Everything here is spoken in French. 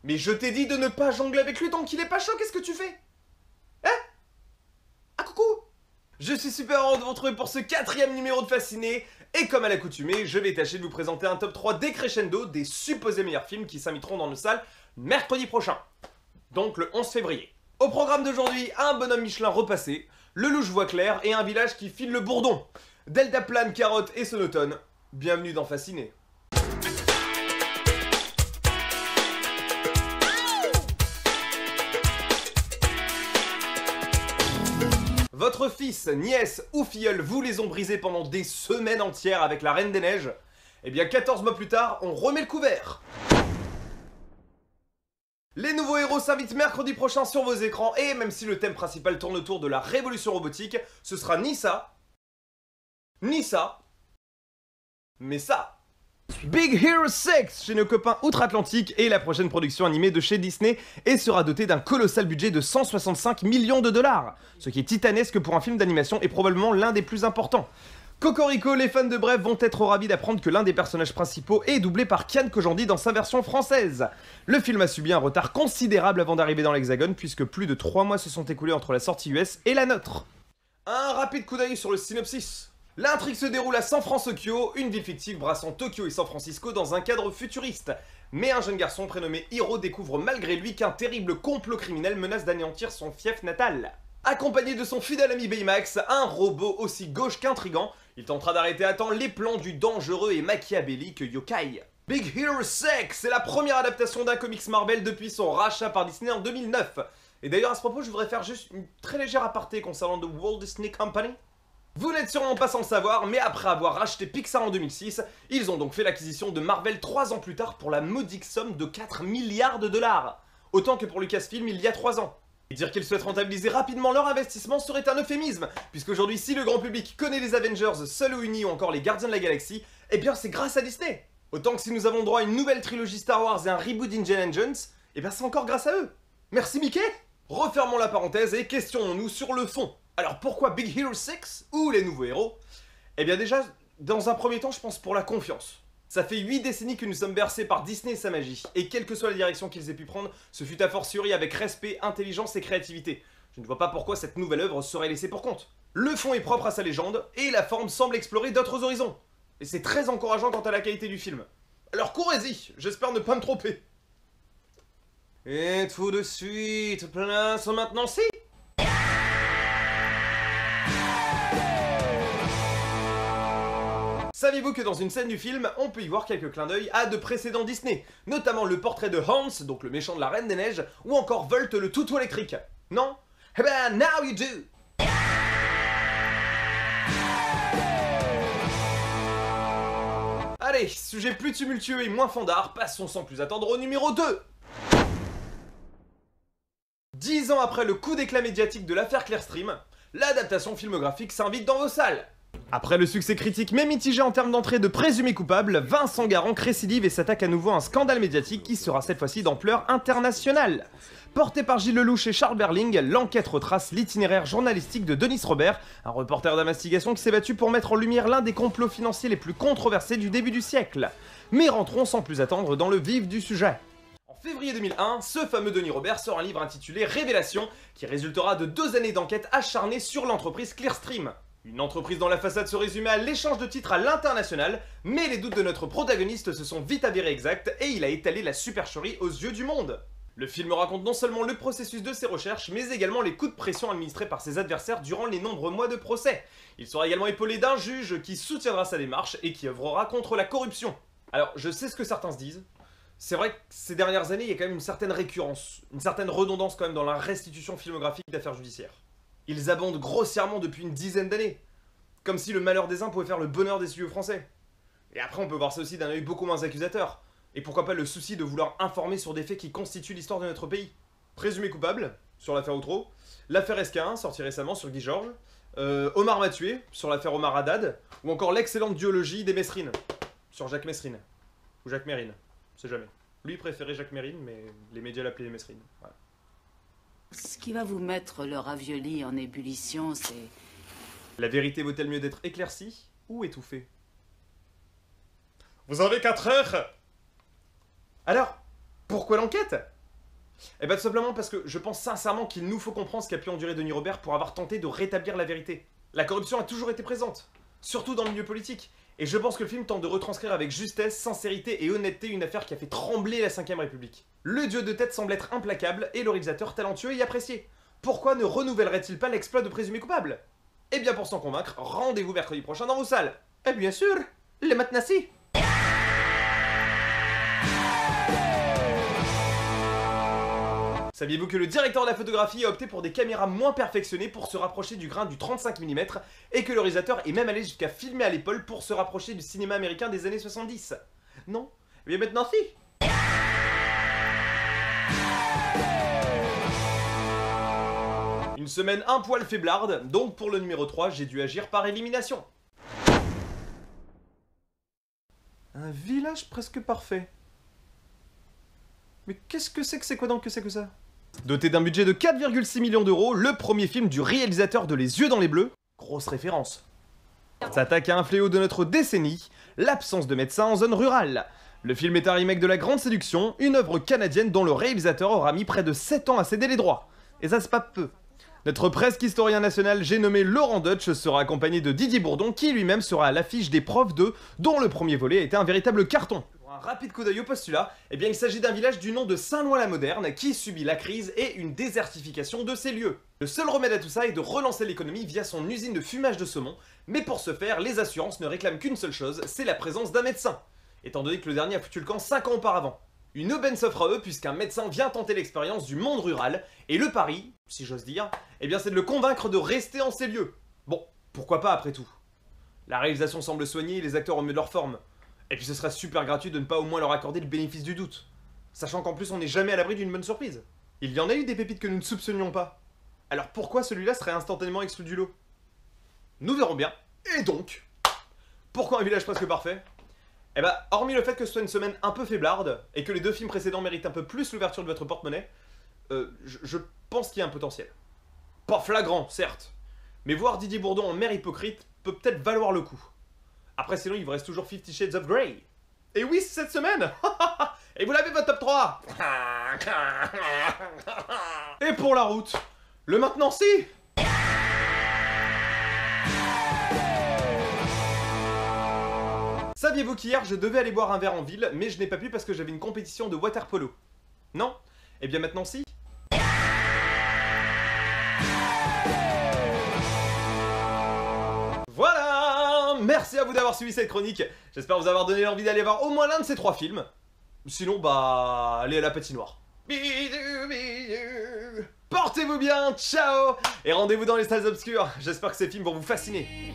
Mais je t'ai dit de ne pas jongler avec lui tant qu'il est pas chaud, qu'est-ce que tu fais? Hein? Ah coucou! Je suis super heureux de vous retrouver pour ce 4e numéro de Fasciné, et comme à l'accoutumée, je vais tâcher de vous présenter un top 3 décrescendo des supposés meilleurs films qui s'inviteront dans nos salles mercredi prochain. Donc le 11 février. Au programme d'aujourd'hui, un bonhomme Michelin repassé, le louche voit clair et un village qui file le bourdon. Deltaplane, carotte et sonotone, bienvenue dans Fasciné. Votre fils, nièce ou filleul vous les ont brisés pendant des semaines entières avec la Reine des Neiges? Eh bien 14 mois plus tard, on remet le couvert. Les nouveaux héros s'invitent mercredi prochain sur vos écrans et même si le thème principal tourne autour de la révolution robotique, ce sera ni ça, ni ça, mais ça. Big Hero 6 chez nos copains outre-Atlantique est la prochaine production animée de chez Disney et sera dotée d'un colossal budget de 165 millions de dollars, ce qui est titanesque pour un film d'animation et probablement l'un des plus importants. Cocorico, les fans de Bref vont être ravis d'apprendre que l'un des personnages principaux est doublé par Kian Kojandi dans sa version française. Le film a subi un retard considérable avant d'arriver dans l'Hexagone puisque plus de 3 mois se sont écoulés entre la sortie US et la nôtre. Un rapide coup d'œil sur le synopsis. L'intrigue se déroule à San Francisco, une ville fictive brassant Tokyo et San Francisco dans un cadre futuriste. Mais un jeune garçon prénommé Hiro découvre malgré lui qu'un terrible complot criminel menace d'anéantir son fief natal. Accompagné de son fidèle ami Baymax, un robot aussi gauche qu'intrigant, il tentera d'arrêter à temps les plans du dangereux et machiavélique Yokai. Big Hero 6 est la première adaptation d'un comics Marvel depuis son rachat par Disney en 2009. Et d'ailleurs à ce propos, je voudrais faire juste une très légère aparté concernant The Walt Disney Company. Vous n'êtes sûrement pas sans le savoir, mais après avoir racheté Pixar en 2006, ils ont donc fait l'acquisition de Marvel 3 ans plus tard pour la modique somme de 4 milliards de dollars. Autant que pour Lucasfilm il y a 3 ans. Et dire qu'ils souhaitent rentabiliser rapidement leur investissement serait un euphémisme, puisqu'aujourd'hui si le grand public connaît les Avengers seuls ou unis ou encore les Gardiens de la Galaxie, eh bien c'est grâce à Disney. Autant que si nous avons droit à une nouvelle trilogie Star Wars et un reboot d'Indiana Jones, eh bien c'est encore grâce à eux. Merci Mickey. Refermons la parenthèse et questionnons-nous sur le fond. Alors pourquoi Big Hero 6 ou les nouveaux héros? Eh bien déjà, dans un premier temps, je pense pour la confiance. Ça fait 8 décennies que nous sommes bercés par Disney et sa magie, et quelle que soit la direction qu'ils aient pu prendre, ce fut a fortiori avec respect, intelligence et créativité. Je ne vois pas pourquoi cette nouvelle œuvre serait laissée pour compte. Le fond est propre à sa légende, et la forme semble explorer d'autres horizons. Et c'est très encourageant quant à la qualité du film. Alors courez-y, j'espère ne pas me tromper. Et tout de suite, place maintenant si. Saviez-vous que dans une scène du film, on peut y voir quelques clins d'œil à de précédents Disney, notamment le portrait de Hans, donc le méchant de la Reine des Neiges, ou encore Volt le toutou électrique. Non? Eh ben, now you do! Allez, sujet plus tumultueux et moins fandard, passons sans plus attendre au numéro 2. 10 ans après le coup d'éclat médiatique de l'affaire Clearstream, l'adaptation filmographique s'invite dans vos salles. Après le succès critique mais mitigé en termes d'entrée de présumés coupables, Vincent Garand récidive et s'attaque à nouveau à un scandale médiatique qui sera cette fois-ci d'ampleur internationale. Porté par Gilles Lelouch et Charles Berling, l'enquête retrace l'itinéraire journalistique de Denis Robert, un reporter d'investigation qui s'est battu pour mettre en lumière l'un des complots financiers les plus controversés du début du siècle. Mais rentrons sans plus attendre dans le vif du sujet. En février 2001, ce fameux Denis Robert sort un livre intitulé Révélation, qui résultera de 2 années d'enquête acharnée sur l'entreprise Clearstream. Une entreprise dont la façade se résumait à l'échange de titres à l'international, mais les doutes de notre protagoniste se sont vite avérés exacts et il a étalé la supercherie aux yeux du monde. Le film raconte non seulement le processus de ses recherches, mais également les coups de pression administrés par ses adversaires durant les nombreux mois de procès. Il sera également épaulé d'un juge qui soutiendra sa démarche et qui œuvrera contre la corruption. Alors, je sais ce que certains se disent. C'est vrai que ces dernières années, il y a quand même une certaine récurrence, une certaine redondance quand même dans la restitution filmographique d'affaires judiciaires. Ils abondent grossièrement depuis une dizaine d'années. Comme si le malheur des uns pouvait faire le bonheur des studios français. Et après on peut voir ça aussi d'un œil beaucoup moins accusateur. Et pourquoi pas le souci de vouloir informer sur des faits qui constituent l'histoire de notre pays. Présumé coupable, sur l'affaire Outreau, l'affaire SK1, sortie récemment sur Guy Georges, Omar m'a tué, sur l'affaire Omar Haddad, ou encore l'excellente duologie des Mesrine, sur Jacques Mesrine. Ou Jacques Mérine, on sait jamais. Lui préférait Jacques Mérine, mais les médias l'appelaient Mesrine. Voilà. Ce qui va vous mettre le ravioli en ébullition, c'est... La vérité vaut-elle mieux d'être éclaircie ou étouffée? Vous avez 4 heures. Alors, pourquoi l'enquête? Eh ben tout simplement parce que je pense sincèrement qu'il nous faut comprendre ce qu'a pu endurer Denis Robert pour avoir tenté de rétablir la vérité. La corruption a toujours été présente, surtout dans le milieu politique. Et je pense que le film tente de retranscrire avec justesse, sincérité et honnêteté une affaire qui a fait trembler la 5ème République. Le duo de tête semble être implacable et le réalisateur talentueux et apprécié. Pourquoi ne renouvellerait-il pas l'exploit de présumé coupable? Eh bien pour s'en convaincre, rendez-vous mercredi prochain dans vos salles. Et bien sûr, les matnassis. Saviez-vous que le directeur de la photographie a opté pour des caméras moins perfectionnées pour se rapprocher du grain du 35 mm et que le réalisateur est même allé jusqu'à filmer à l'épaule pour se rapprocher du cinéma américain des années 70? Non? Eh bien maintenant si. Une semaine un poil faiblarde, donc pour le numéro 3, j'ai dû agir par élimination. Un village presque parfait. Mais qu'est-ce que c'est quoi donc que c'est que ça? Doté d'un budget de 4,6 millions d'euros, le premier film du réalisateur de Les Yeux dans les Bleus, grosse référence, s'attaque à un fléau de notre décennie, l'absence de médecins en zone rurale. Le film est un remake de La Grande Séduction, une œuvre canadienne dont le réalisateur aura mis près de 7 ans à céder les droits. Et ça c'est pas peu. Notre presque historien national, j'ai nommé Laurent Deutsch, sera accompagné de Didier Bourdon, qui lui-même sera à l'affiche des Profs 2, dont le premier volet a été un véritable carton. Un rapide coup d'œil au postulat, eh bien il s'agit d'un village du nom de Saint-Loin-la-Moderne qui subit la crise et une désertification de ses lieux. Le seul remède à tout ça est de relancer l'économie via son usine de fumage de saumon, mais pour ce faire, les assurances ne réclament qu'une seule chose, c'est la présence d'un médecin, étant donné que le dernier a foutu le camp 5 ans auparavant. Une aubaine s'offre à eux puisqu'un médecin vient tenter l'expérience du monde rural, et le pari, si j'ose dire, eh bien c'est de le convaincre de rester en ces lieux. Bon, pourquoi pas après tout. La réalisation semble soignée et les acteurs au mieux de leur forme. Et puis ce serait super gratuit de ne pas au moins leur accorder le bénéfice du doute. Sachant qu'en plus on n'est jamais à l'abri d'une bonne surprise. Il y en a eu des pépites que nous ne soupçonnions pas. Alors pourquoi celui-là serait instantanément exclu du lot? Nous verrons bien. Et donc, pourquoi un village presque parfait? Eh bah, hormis le fait que ce soit une semaine un peu faiblarde, et que les deux films précédents méritent un peu plus l'ouverture de votre porte-monnaie, je pense qu'il y a un potentiel. Pas flagrant, certes, mais voir Didier Bourdon en mère hypocrite peut peut-être valoir le coup. Après sinon il vous reste toujours 50 Shades of Grey. Et oui, c'est cette semaine. Et vous l'avez votre top 3. Et pour la route, le maintenant si. Saviez-vous qu'hier je devais aller boire un verre en ville, mais je n'ai pas pu parce que j'avais une compétition de water polo? Non? Eh bien maintenant si. Voilà! Merci à vous d'avoir suivi cette chronique. J'espère vous avoir donné l'envie d'aller voir au moins l'un de ces 3 films. Sinon, bah, allez à la patinoire. Portez-vous bien, ciao! Et rendez-vous dans les salles obscures. J'espère que ces films vont vous fasciner.